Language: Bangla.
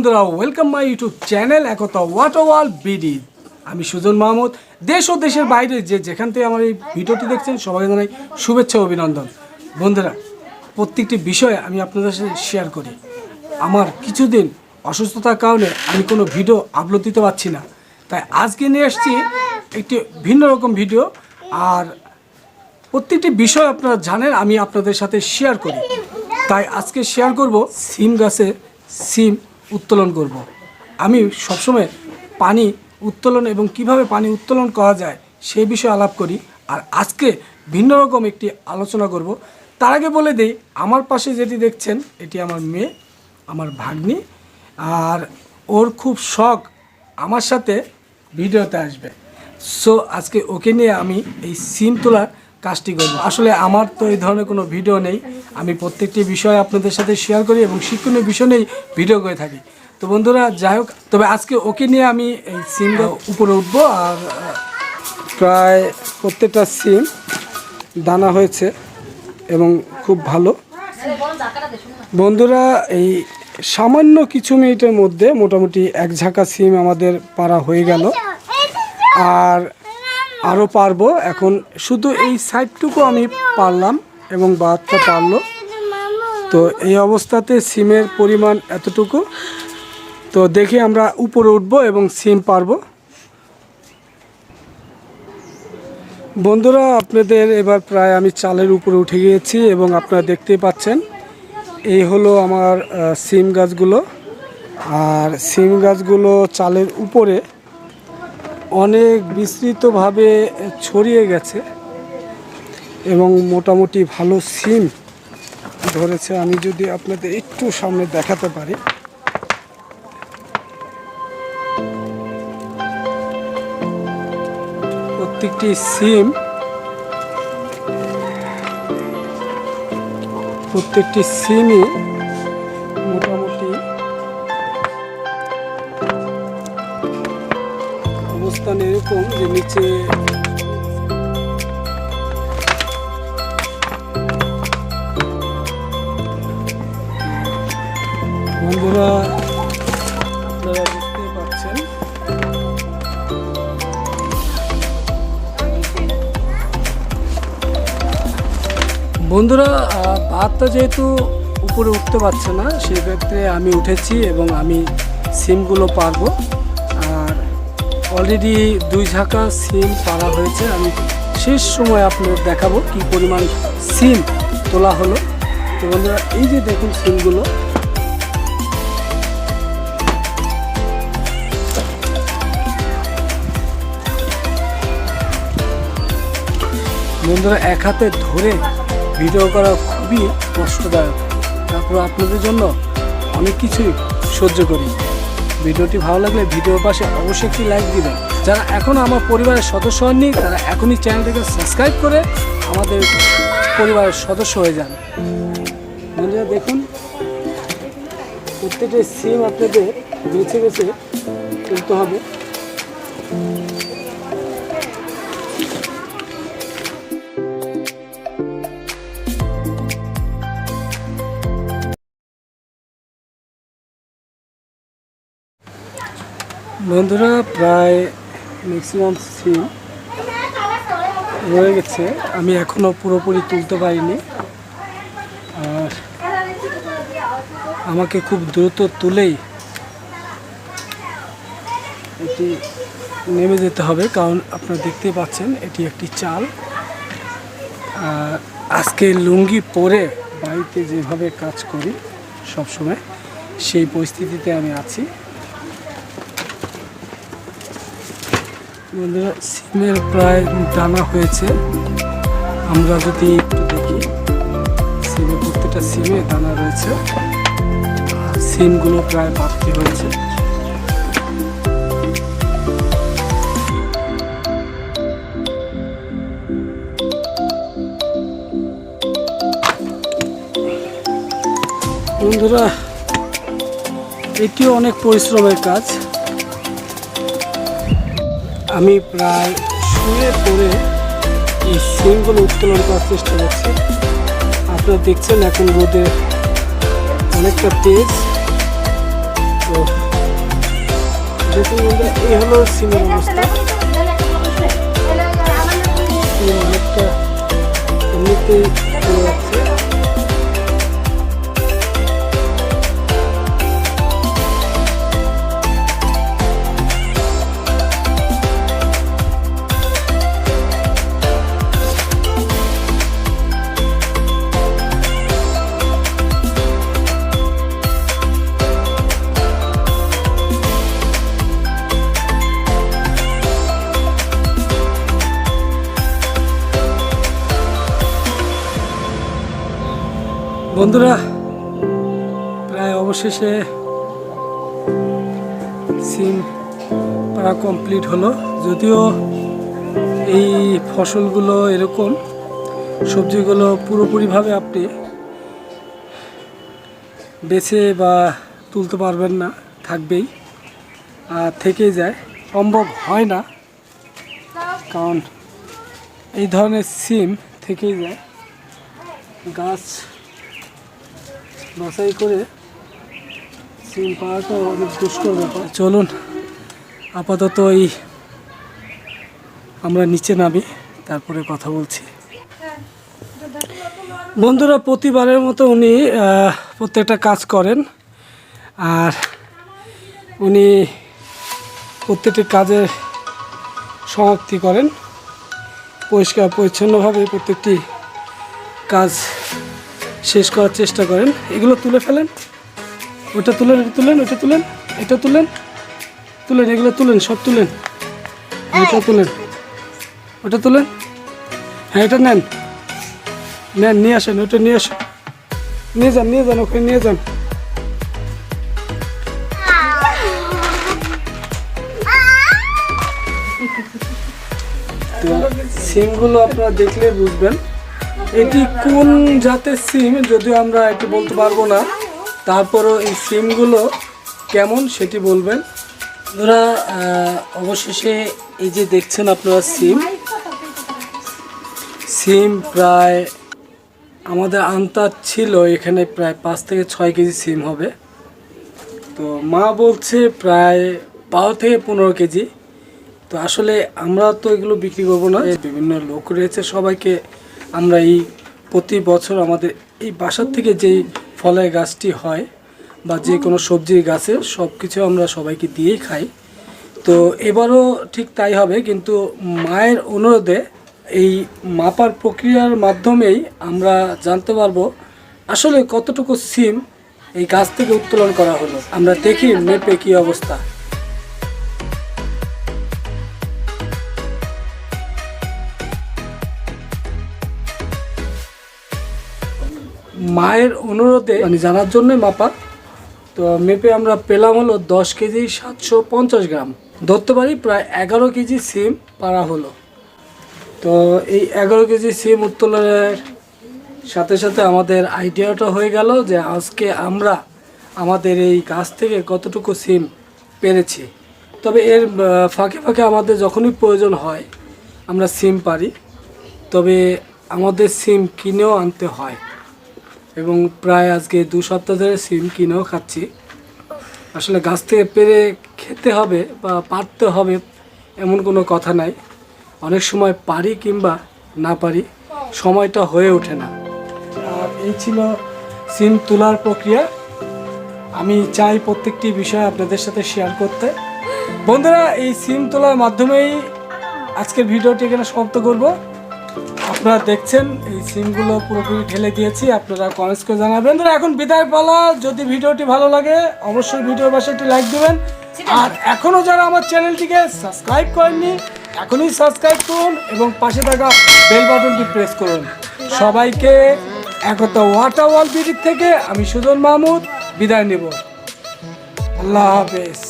বন্ধুরা, welcome my YouTube channel Ekta water world BD. আমি সুজন মাহমুদ। দেশ ও দেশের বাইরে যেখান থেকে আমার এই ভিডিওটি দেখছেন সবাইকে জানাই শুভেচ্ছা ও অভিনন্দন। বন্ধুরা, প্রত্যেকটি বিষয়ে আমি আপনাদের সাথে শেয়ার করি। আমার কিছুদিন অসুস্থতার কারণে আমি কোনো ভিডিও আপলোড দিতে পারছি না, তাই আজকে নিয়ে এসেছি একটি ভিন্ন রকম ভিডিও। আর প্রত্যেকটি বিষয় আপনারা জানেন আমি আপনাদের সাথে শেয়ার করি, তাই আজকে শেয়ার করব সিম গাছে সিম উত্তোলন করব। আমি সবসময় পানি উত্তোলন এবং কিভাবে পানি উত্তোলন করা যায় সেই বিষয়ে আলাপ করি। আর আজকে ভিন্ন রকম একটি আলোচনা করব। তার আগে বলে দেই, আমার পাশে যেটি দেখছেন এটি আমার মেয়ে, আমার ভাগ্নি। আর ওর খুব শখ আমার সাথে ভিডিওতে আসবে। সো আজকে ওকে নিয়ে আমি এই সিম তোলার কাজটি করব। আসলে আমার তো এই ধরনের কোনো ভিডিও নেই, আমি প্রত্যেকটি বিষয় আপনাদের সাথে শেয়ার করি এবং শিক্ষণীয় বিষয় নিয়েই ভিডিও করে থাকি। তো বন্ধুরা, যাই হোক, তবে আজকে ওকে নিয়ে আমি এই সিমটা উপরে উঠবো। আর প্রায় প্রত্যেকটা সিম দানা হয়েছে এবং খুব ভালো। বন্ধুরা, এই সামান্য কিছু মিনিটের মধ্যে মোটামুটি এক ঝাঁকা সিম আমাদের পাড়া হয়ে গেল। আর আরও পারবো, এখন শুধু এই সাইডটুকু আমি পারলাম এবং বাদটা পারলো। তো এই অবস্থাতে সিমের পরিমাণ এতটুকু। তো দেখি আমরা উপরে উঠবো এবং সিম পারবো। বন্ধুরা, আপনাদের এবার প্রায় আমি চালের উপরে উঠে গিয়েছি এবং আপনারা দেখতেই পাচ্ছেন এই হলো আমার সিম গাছগুলো। আর সিম গাছগুলো চালের উপরে অনেক বিস্তৃতভাবে ছড়িয়ে গেছে এবং মোটামুটি ভালো সিম ধরেছে। আমি যদি আপনাদের একটু সামনে দেখাতে পারি, প্রত্যেকটি সিমই মোটামুটি অবস্থান এরকম যে নিচে বন্ধুরা আপনারা দেখতে পাচ্ছেন বন্ধুরা, ভাতটা যেহেতু উপরে উঠতে পারছে না, সেক্ষেত্রে আমি উঠেছি এবং আমি সিমগুলো পারবো। আর অলরেডি 2 ঝাঁকা সিম পাড়া হয়েছে। আমি শেষ সময় আপনাদের দেখাবো কি পরিমাণ সিম তোলা হলো। তো বন্ধুরা, এই যে দেখুন সিমগুলো, বন্ধুরা এক হাতে ধরে ভিডিও করা খুবই কষ্টদায়ক, তারপর আপনাদের জন্য অনেক কিছুই সহ্য করি। ভিডিওটি ভালো লাগলে ভিডিওর পাশে অবশ্যই একটি লাইক দিবেন। যারা এখনও আমার পরিবারের সদস্য হননি তারা এখনই চ্যানেলটিকে সাবস্ক্রাইব করে আমাদের পরিবারের সদস্য হয়ে যান। বন্ধুরা দেখুন, প্রত্যেকটা সিম আপনাদের বেছে বেছে তুলতে হবে। বন্ধুরা, প্রায় ম্যাক্সিমাম সিম রয়ে গেছে, আমি এখনও পুরোপুরি তুলতে পারিনি। আর আমাকে খুব দ্রুত তুলেই এটি নেমে যেতে হবে, কারণ আপনারা দেখতেই পাচ্ছেন এটি একটি চাল। আজকে লুঙ্গি পরে বাড়িতে যেভাবে কাজ করি সবসময়, সেই পরিস্থিতিতে আমি আছি। বন্ধুরা, সিমের প্রায় দানা হয়েছে। আমরা যদি একটু দেখি, সিমে প্রত্যেকটা সিমে দানা রয়েছে। সিমগুলো প্রায় বাড়তি হয়েছে। বন্ধুরা, এটিও অনেক পরিশ্রমের কাজ। আমি প্রায় শুয়ে পড়ে এই সিমগুলো উত্তোলন করার চেষ্টা করছি। আপনারা দেখছেন এখন রোদে অনেকটা তেজ, তো দেখুন বন্ধুরা, এই হলো সিমের অবস্থা। সিম অনেকটা এমনিতেই চলে যাচ্ছে। বন্ধুরা, প্রায় অবশেষে সিম পাড়া কমপ্লিট হলো। যদিও এই ফসলগুলো এরকম, সবজিগুলো পুরোপুরিভাবে আপনি বেছে বা তুলতে পারবেন না, থাকবেই আর থেকেই যায়, সম্ভব হয় না, কারণ এই ধরনের সিম থেকেই যায়। গাছ বাছাই করে সিম পাওয়াটা অনেক দুষ্কর ব্যাপার। চলুন আপাতত আমরা নিচে নামি, তারপরে কথা বলছি। বন্ধুরা, প্রতিবারের মতো উনি প্রত্যেকটা কাজ করেন, আর উনি প্রত্যেকটি কাজের সমাপ্তি করেন পরিষ্কার পরিচ্ছন্নভাবে, প্রত্যেকটি কাজ শেষ করার চেষ্টা করেন। এগুলো তুলে ফেলেন, ওটা তুলেন, এটা তুলেন, ওটা তুলেন, এটা তুলেন, তুলেন, এগুলো তুলেন, সব তুলেন, এটা তুলেন, ওটা তুলেন, হ্যাঁ এটা নেন, নেন, নিয়ে আসেন, ওটা নিয়ে আসেন, নিয়ে যান, নিয়ে যান, ওখানে নিয়ে যান। তো সিমগুলো আপনারা দেখলে বুঝবেন এটি কোন জাতের সিম, যদিও আমরা একটু বলতে পারবো না, তারপরও এই সিমগুলো কেমন সেটি বলবেন। ওরা অবশেষে এই যে দেখছেন আপনারা সিম প্রায় আমাদের আন্তাজ ছিল এখানে প্রায় 5 থেকে 6 কেজি সিম হবে। তো মা বলছে প্রায় 12 থেকে 15 কেজি। তো আসলে আমরা তো এগুলো বিক্রি করবো না, বিভিন্ন লোক রয়েছে, সবাইকে আমরা এই প্রতি বছর আমাদের এই বাসার থেকে যেই ফলের গাছটি হয় বা যে কোনো সবজির গাছে সব কিছু আমরা সবাইকে দিয়েই খাই। তো এবারও ঠিক তাই হবে, কিন্তু মায়ের অনুরোধে এই মাপার প্রক্রিয়ার মাধ্যমেই আমরা জানতে পারবো আসলে কতটুকু সিম এই গাছ থেকে উত্তোলন করা হলো। আমরা দেখি মেপে কী অবস্থা। মায়ের অনুরোধে জানার জন্য মাপা, তো মেপে আমরা পেলাম হলো 10 কেজি 750 গ্রাম, ধরতে পারি প্রায় 11 কেজি সিম পাড়া হলো। তো এই 11 কেজি সিম উত্তোলনের সাথে সাথে আমাদের আইডিয়াটা হয়ে গেল যে আজকে আমরা আমাদের এই গাছ থেকে কতটুকু সিম পেরেছি। তবে এর ফাঁকে ফাঁকে আমাদের যখনই প্রয়োজন হয় আমরা সিম পারি, তবে আমাদের সিম কিনেও আনতে হয়, এবং প্রায় আজকে 2 সপ্তাহ ধরে সিম কিনেও খাচ্ছি। আসলে গাছ থেকে পেরে খেতে হবে বা পারতে হবে এমন কোনো কথা নাই, অনেক সময় পারি কিংবা না পারি, সময়টা হয়ে ওঠে না। আর এই ছিল সিম তোলার প্রক্রিয়া। আমি চাই প্রত্যেকটি বিষয় আপনাদের সাথে শেয়ার করতে। বন্ধুরা, এই সিম তোলার মাধ্যমেই আজকের ভিডিওটি এখানে সমাপ্ত করব। আপনারা দেখছেন এই সিমগুলো পুরোপুরি ঢেলে দিয়েছি, আপনারা কমেন্টস করে জানাবেন। এখন বিদায় পালা। যদি ভিডিওটি ভালো লাগে অবশ্যই ভিডিওর পাশে একটি লাইক দেবেন, আর এখনও যারা আমার চ্যানেলটিকে সাবস্ক্রাইব করেননি এখনই সাবস্ক্রাইব করুন এবং পাশে থাকা বেল বাটনটি প্রেস করুন। সবাইকে একতা ওয়াটার ওয়ার্ল্ড বিডি থেকে আমি সুজন মাহমুদ বিদায় নেব। আল্লাহ হাফেজ।